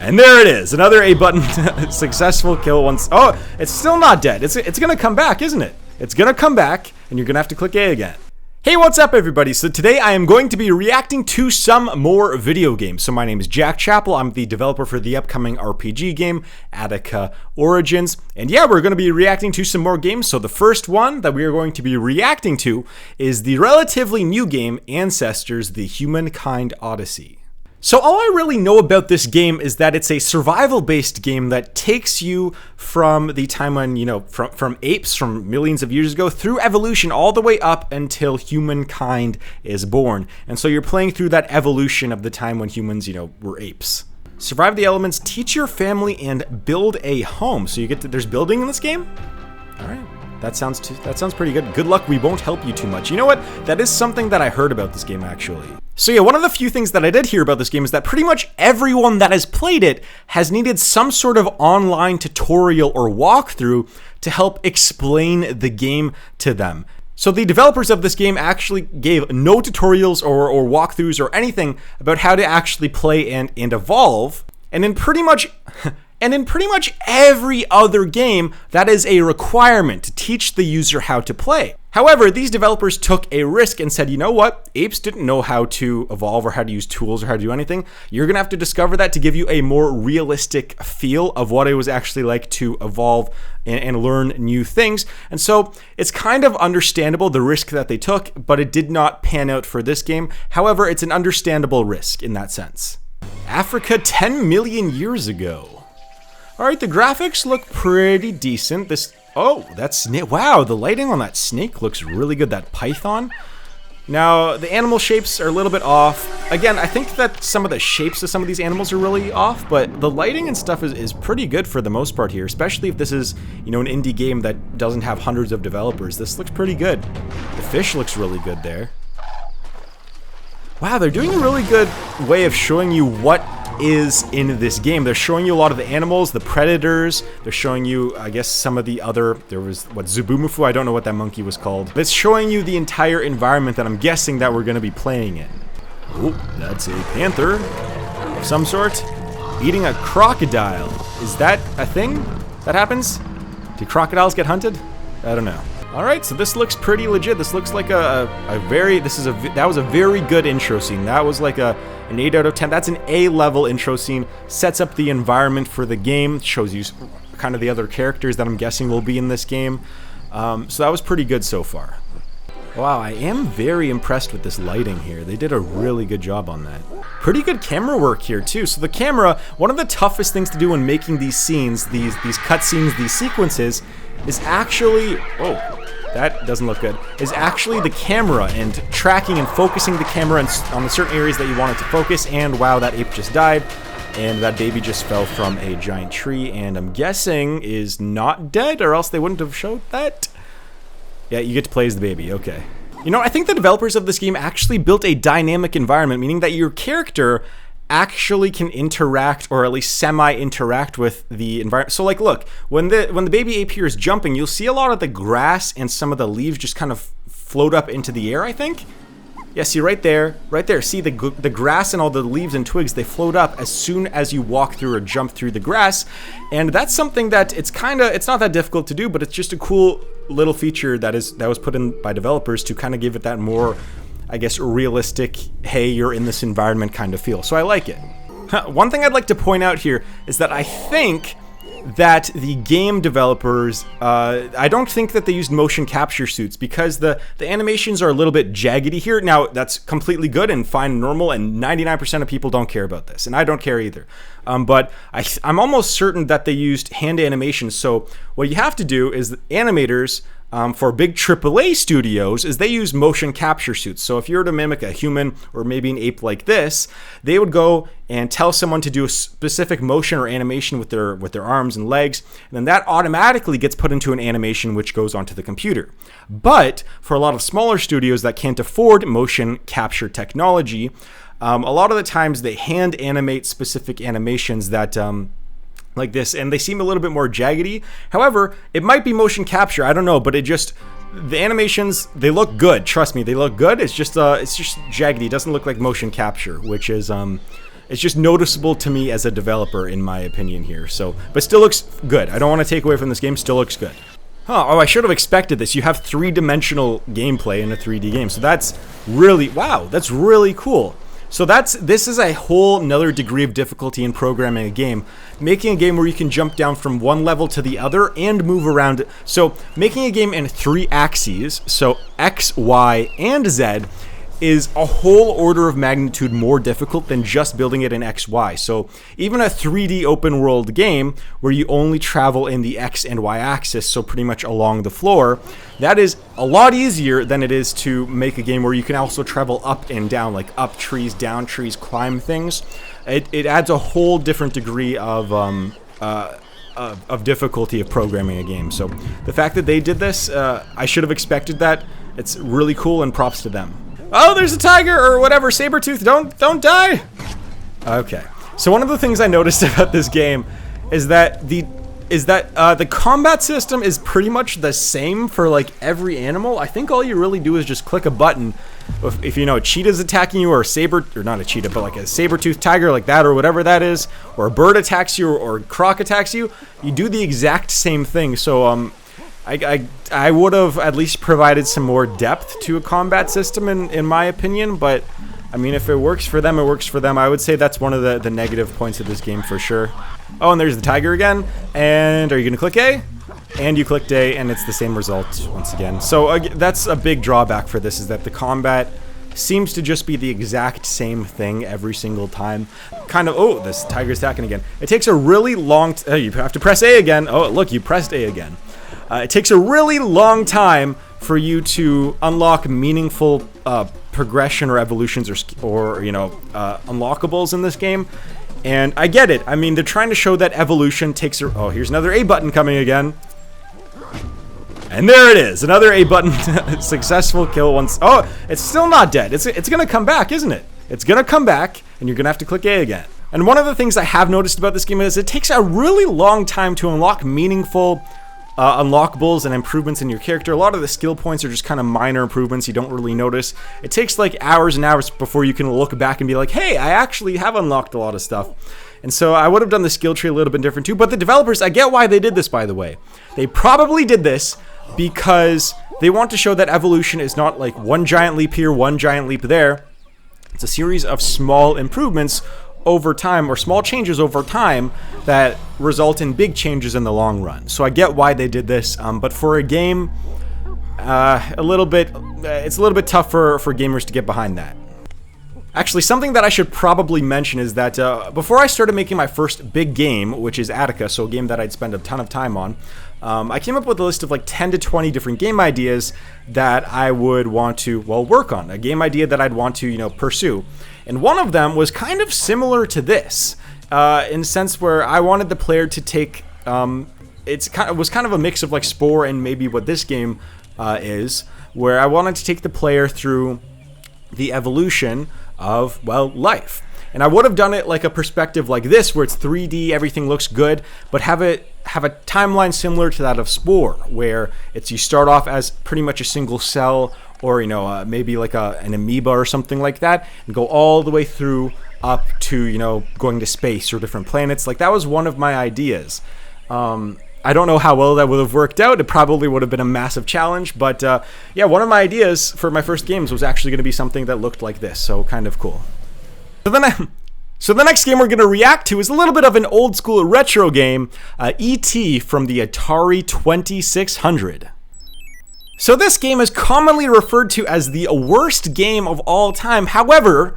And there it is, another A button successful kill once. Oh, it's still not dead. It's gonna come back, isn't it? It's gonna come back, and you're gonna have to click A again. Hey, what's up everybody? So today I am going to be reacting to some more video games. So my name is Jack Chappell. I'm the developer for the upcoming RPG game, Attika Origins. And yeah, we're going to be reacting to some more games. So the first one that we are going to be reacting to is the relatively new game, Ancestors, the Humankind Odyssey. So all I really know about this game is that it's a survival-based game that takes you from the time when, from apes from millions of years ago through evolution all the way up until humankind is born. And so you're playing through that evolution of the time when humans, were apes. Survive the elements, teach your family, and build a home. So there's building in this game? All right. That sounds pretty good. Good luck, we won't help you too much. You know what? That is something that I heard about this game, actually. So yeah, one of the few things that I did hear about this game is that pretty much everyone that has played it has needed some sort of online tutorial or walkthrough to help explain the game to them. So the developers of this game actually gave no tutorials or walkthroughs or anything about how to actually play and evolve. And in pretty much every other game, that is a requirement to teach the user how to play. However, these developers took a risk and said, you know what? Apes didn't know how to evolve or how to use tools or how to do anything. You're going to have to discover that to give you a more realistic feel of what it was actually like to evolve and learn new things. And so it's kind of understandable the risk that they took, but it did not pan out for this game. However, it's an understandable risk in that sense. Africa 10 million years ago. All right, the graphics look pretty decent. That snake, wow, the lighting on that snake looks really good, that python. Now, the animal shapes are a little bit off. Again, I think that some of the shapes of some of these animals are really off, but the lighting and stuff is pretty good for the most part here, especially if this is, an indie game that doesn't have hundreds of developers. This looks pretty good. The fish looks really good there. Wow, they're doing a really good way of showing you what is in this game. They're showing you a lot of the animals, the predators. They're showing you, I guess, some of the other, there was, Zubumufu, I don't know what that monkey was called. But it's showing you the entire environment that I'm guessing that we're going to be playing in. Oh, that's a panther of some sort eating a crocodile. Is that a thing that happens? Do crocodiles get hunted? I don't know. All right, so this looks pretty legit. This looks like that was a very good intro scene. That was like an 8 out of 10. That's an A-level intro scene. Sets up the environment for the game. Shows you kind of the other characters that I'm guessing will be in this game. So that was pretty good so far. Wow, I am very impressed with this lighting here. They did a really good job on that. Pretty good camera work here too. So the camera, one of the toughest things to do when making these scenes, these cutscenes, these sequences, is actually, that doesn't look good, is actually the camera and tracking and focusing the camera on the certain areas that you want it to focus. And wow, that ape just died, and that baby just fell from a giant tree, and I'm guessing is not dead, or else they wouldn't have showed that. Yeah, you get to play as the baby, okay. I think the developers of this game actually built a dynamic environment, meaning that your character actually can interact, or at least semi-interact with the environment. So like, look, when the baby ape here is jumping, you'll see a lot of the grass and some of the leaves just kind of float up into the air, I think. Yeah, see right there, see the grass and all the leaves and twigs, they float up as soon as you walk through or jump through the grass. And that's something that it's not that difficult to do, but it's just a cool little feature that was put in by developers to kind of give it that more, I guess, realistic, hey, you're in this environment kind of feel. So I like it. One thing I'd like to point out here is that I think that the game developers, I don't think that they used motion capture suits, because the animations are a little bit jaggedy here. Now, that's completely good and fine and normal, and 99% of people don't care about this, and I don't care either. But I'm almost certain that they used hand animations. So what you have to do is the animators, for big AAA studios, is they use motion capture suits. So if you were to mimic a human or maybe an ape like this, they would go and tell someone to do a specific motion or animation with their arms and legs, and then that automatically gets put into an animation which goes onto the computer. But for a lot of smaller studios that can't afford motion capture technology, a lot of the times they hand animate specific animations that like this, and they seem a little bit more jaggedy. However, it might be motion capture, I don't know, but the animations, they look good. Trust me, they look good. It's just jaggedy. It doesn't look like motion capture, which is it's just noticeable to me as a developer, in my opinion here. So, but still looks good. I don't want to take away from this game. Still looks good. Huh, oh, I should have expected this. You have three-dimensional gameplay in a 3D game. So that's really, wow, that's really cool. So this is a whole another degree of difficulty in programming a game. Making a game where you can jump down from one level to the other and move around. So making a game in 3 axes, so X, Y, and Z, is a whole order of magnitude more difficult than just building it in XY. So even a 3D open world game where you only travel in the X and Y axis, so pretty much along the floor, that is a lot easier than it is to make a game where you can also travel up and down, like up trees, down trees, climb things. It adds a whole different degree of difficulty of programming a game. So the fact that they did this, I should have expected that. It's really cool, and props to them. Oh, there's a tiger or whatever, saber-tooth, don't die! Okay, so one of the things I noticed about this game is that the combat system is pretty much the same for like every animal. I think all you really do is just click a button. If you know a cheetah's attacking you, or a saber, or not a cheetah, but like a saber-tooth tiger like that, or whatever that is, or a bird attacks you, or a croc attacks you, you do the exact same thing. So I would have at least provided some more depth to a combat system in my opinion, but I mean, if it works for them, it works for them. I would say that's one of the negative points of this game for sure. Oh, and there's the tiger again. And are you going to click A? And you clicked A, and it's the same result once again. So that's a big drawback for this, is that the combat seems to just be the exact same thing every single time. Kind of, oh, this tiger's attacking again. It takes a really long, you have to press A again. Oh, look, you pressed A again. It takes a really long time for you to unlock meaningful progression or evolutions or you know, unlockables in this game. And I get it. I mean, they're trying to show that evolution takes oh, here's another A button coming again. And there it is, another A button. Successful kill once. Oh, it's still not dead. It's gonna come back, isn't it? It's gonna come back, and you're gonna have to click A again. And one of the things I have noticed about this game is it takes a really long time to unlock meaningful unlockables and improvements in your character. A lot of the skill points are just kind of minor improvements you don't really notice. It takes like hours and hours before you can look back and be like, hey, I actually have unlocked a lot of stuff. And so I would have done the skill tree a little bit different too. But the developers, I get why they did this, by the way. They probably did this because they want to show that evolution is not like one giant leap here, one giant leap there. It's a series of small improvements over time, or small changes over time, that result in big changes in the long run. So I get why they did this, but for a game, it's a little bit tough for gamers to get behind that. Actually, something that I should probably mention is that before I started making my first big game, which is Attika, so a game that I'd spend a ton of time on, I came up with a list of like 10 to 20 different game ideas that I would want to, well, work on. A game idea that I'd want to, you know, pursue. And one of them was kind of similar to this, in a sense where I wanted the player to take, it was kind of a mix of like Spore and maybe what this game is, where I wanted to take the player through the evolution of, well, life. And I would have done it like a perspective like this, where it's 3D, everything looks good, but have a timeline similar to that of Spore, where you start off as pretty much a single cell, or you know, maybe like an amoeba or something like that, and go all the way through up to, you know, going to space or different planets. Like, that was one of my ideas. I don't know how well that would have worked out. It probably would have been a massive challenge, but yeah, one of my ideas for my first games was actually going to be something that looked like this, so kind of cool. So the next game we're going to react to is a little bit of an old school retro game, E.T. from the Atari 2600. So this game is commonly referred to as the worst game of all time. However,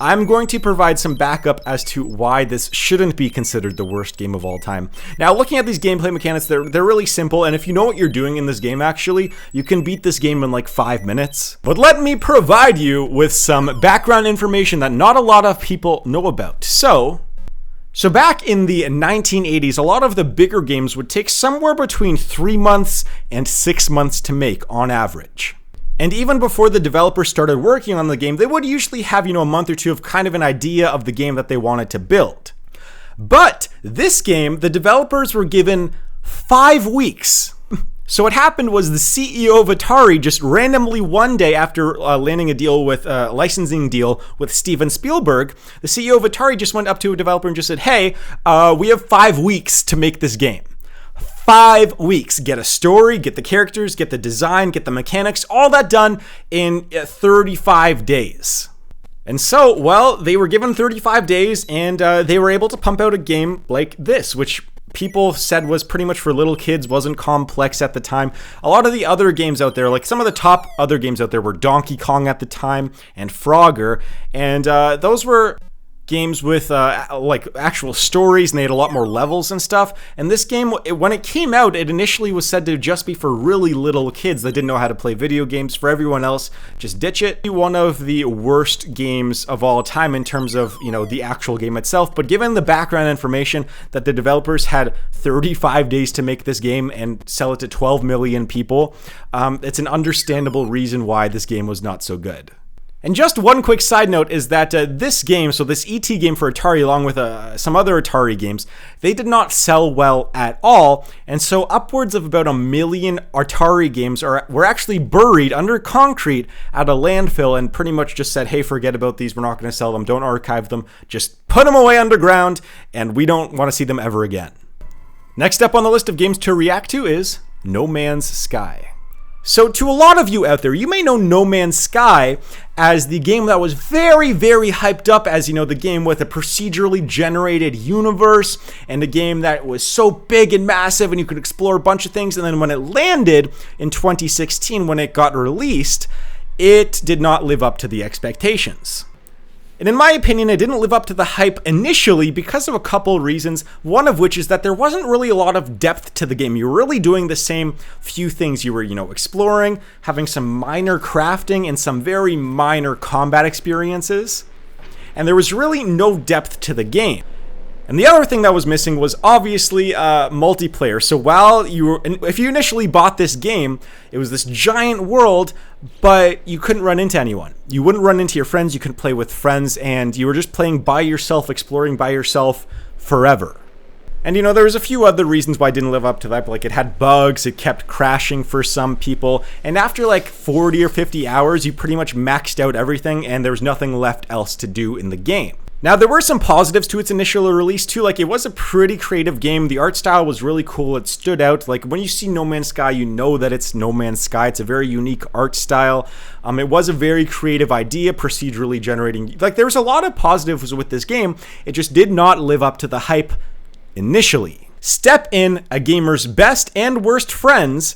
I'm going to provide some backup as to why this shouldn't be considered the worst game of all time. Now, looking at these gameplay mechanics, they're really simple, and if you know what you're doing in this game, actually, you can beat this game in like 5 minutes. But let me provide you with some background information that not a lot of people know about. So back in the 1980s, a lot of the bigger games would take somewhere between 3 months and 6 months to make on average. And even before the developers started working on the game, they would usually have, you know, a month or two of kind of an idea of the game that they wanted to build. But this game, the developers were given 5 weeks. So what happened was the CEO of Atari just randomly one day after landing a deal with a licensing deal with Steven Spielberg, the CEO of Atari just went up to a developer and just said, hey, we have 5 weeks to make this game. 5 weeks. Get a story, get the characters, get the design, get the mechanics, all that done in 35 days. And so, well, they were given 35 days and they were able to pump out a game like this, which people said was pretty much for little kids, wasn't complex at the time. A lot of the other games out there, like some of the top other games out there were Donkey Kong at the time and Frogger, and those were games with like actual stories, and they had a lot more levels and stuff. And this game, when it came out, it initially was said to just be for really little kids that didn't know how to play video games. For everyone else, just ditch it. One of the worst games of all time in terms of, you know, the actual game itself. But given the background information that the developers had 35 days to make this game and sell it to 12 million people, it's an understandable reason why this game was not so good. And just one quick side note is that this game, so this ET game for Atari along with some other Atari games, they did not sell well at all. And so upwards of about 1 million Atari games were actually buried under concrete at a landfill and pretty much just said, hey, forget about these. We're not going to sell them. Don't archive them. Just put them away underground and we don't want to see them ever again. Next up on the list of games to react to is No Man's Sky. So to a lot of you out there, you may know No Man's Sky as the game that was very, very hyped up as, you know, the game with a procedurally generated universe and a game that was so big and massive and you could explore a bunch of things. And then when it landed in 2016, when it got released, it did not live up to the expectations. And in my opinion, it didn't live up to the hype initially because of a couple reasons, one of which is that there wasn't really a lot of depth to the game. You were really doing the same few things. You were, you know, exploring, having some minor crafting and some very minor combat experiences. And there was really no depth to the game. And the other thing that was missing was obviously multiplayer. So if you initially bought this game, it was this giant world, but you couldn't run into anyone. You wouldn't run into your friends, you couldn't play with friends, and you were just playing by yourself, exploring by yourself forever. And, you know, there was a few other reasons why it didn't live up to that, but like it had bugs, it kept crashing for some people, and after like 40 or 50 hours, you pretty much maxed out everything, and there was nothing left else to do in the game. Now, there were some positives to its initial release too, like it was a pretty creative game. The art style was really cool, it stood out. Like when you see No Man's Sky, you know that it's No Man's Sky. It's a very unique art style. It was a very creative idea, procedurally generating. Like there was a lot of positives with this game. It just did not live up to the hype initially. Step in a gamer's best and worst friends,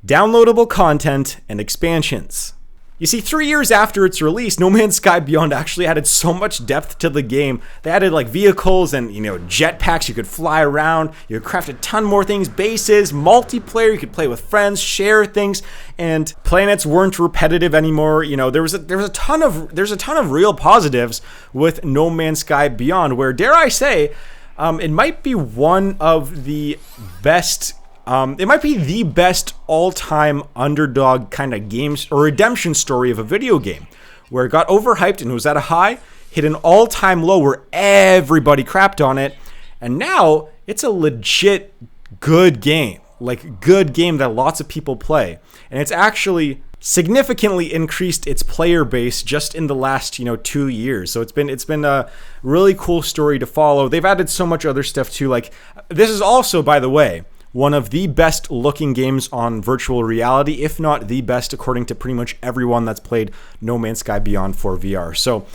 downloadable content, and expansions. You see, 3 years after its release, No Man's Sky Beyond actually added so much depth to the game. They added like vehicles and, you know, jetpacks. You could fly around. You could craft a ton more things, bases, multiplayer. You could play with friends, share things, and planets weren't repetitive anymore. You know, there's a ton of real positives with No Man's Sky Beyond, where, dare I say, it might be one of the best. It might be the best all-time underdog kind of games or redemption story of a video game, where it got overhyped and it was at a high, hit an all-time low where everybody crapped on it, and now it's a legit good game, like good game that lots of people play, and it's actually significantly increased its player base just in the last, 2 years. So it's been a really cool story to follow. They've added so much other stuff too. Like this is also, by the way, one of the best looking games on virtual reality, if not the best, according to pretty much everyone that's played No Man's Sky Beyond for VR. So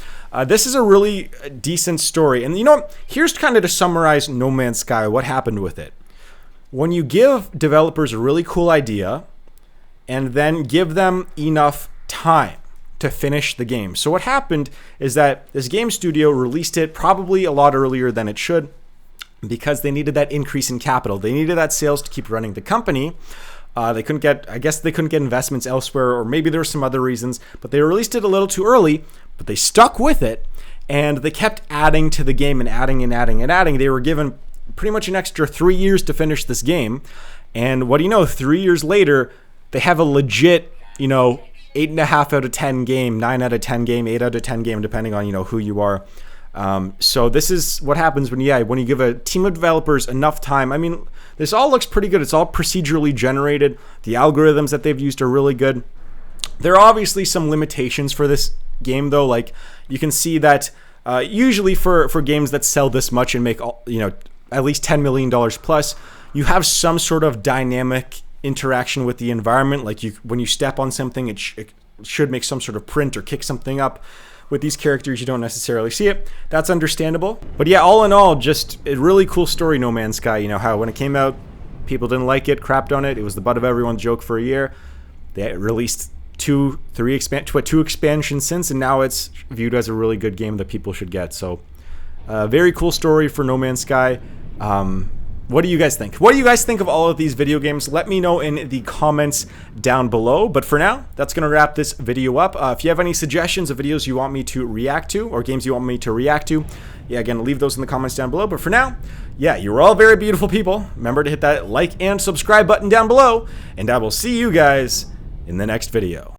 this is a really decent story. And here's kind of to summarize No Man's Sky, what happened with it. When you give developers a really cool idea and then give them enough time to finish the game. So what happened is that this game studio released it probably a lot earlier than it should, because they needed that increase in capital. They needed that sales to keep running the company. They couldn't get investments elsewhere, or maybe there were some other reasons, but they released it a little too early, but they stuck with it, and they kept adding to the game and adding and adding and adding. They were given pretty much an extra 3 years to finish this game, and what do you know, 3 years later, they have a legit, 8.5 out of 10 game, 9 out of 10 game, 8 out of 10 game, depending on, who you are. So this is what happens when you give a team of developers enough time. I mean, this all looks pretty good. It's all procedurally generated. The algorithms that they've used are really good. There are obviously some limitations for this game, though. Like, you can see that usually for games that sell this much and make at least $10 million plus, you have some sort of dynamic interaction with the environment. Like, when you step on something, it should make some sort of print or kick something up. With these characters, you don't necessarily see it. That's understandable. But yeah, all in all, just a really cool story, No Man's Sky. You know how when it came out, people didn't like it, crapped on it. It was the butt of everyone's joke for a year. They released two expansions since, and now it's viewed as a really good game that people should get. So, very cool story for No Man's Sky. What do you guys think? What do you guys think of all of these video games? Let me know in the comments down below. But for now, that's going to wrap this video up. If you have any suggestions of videos you want me to react to or games you want me to react to, yeah, again, leave those in the comments down below. But for now, yeah, you're all very beautiful people. Remember to hit that like and subscribe button down below, and I will see you guys in the next video.